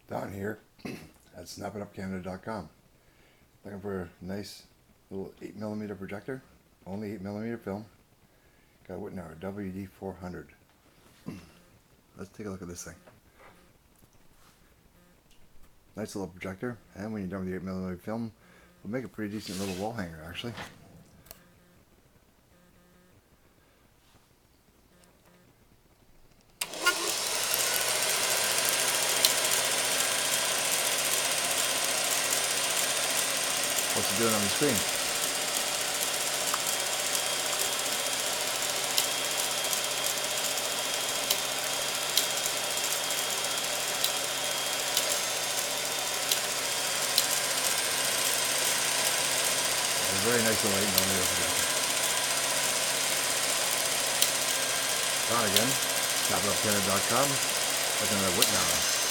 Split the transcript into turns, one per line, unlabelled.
Down here at snappitupcanada.com. Looking for a nice little 8mm projector, only 8mm film. Got Wittnauer WD-400. Let's take a look at this thing. Nice little projector, and when you're done with the 8mm film, will make a pretty decent little wall hanger actually. What's it doing on the screen? It's a very nice little 8mm projector. On again, snappitupcanada.com. Looking at Wittnauer.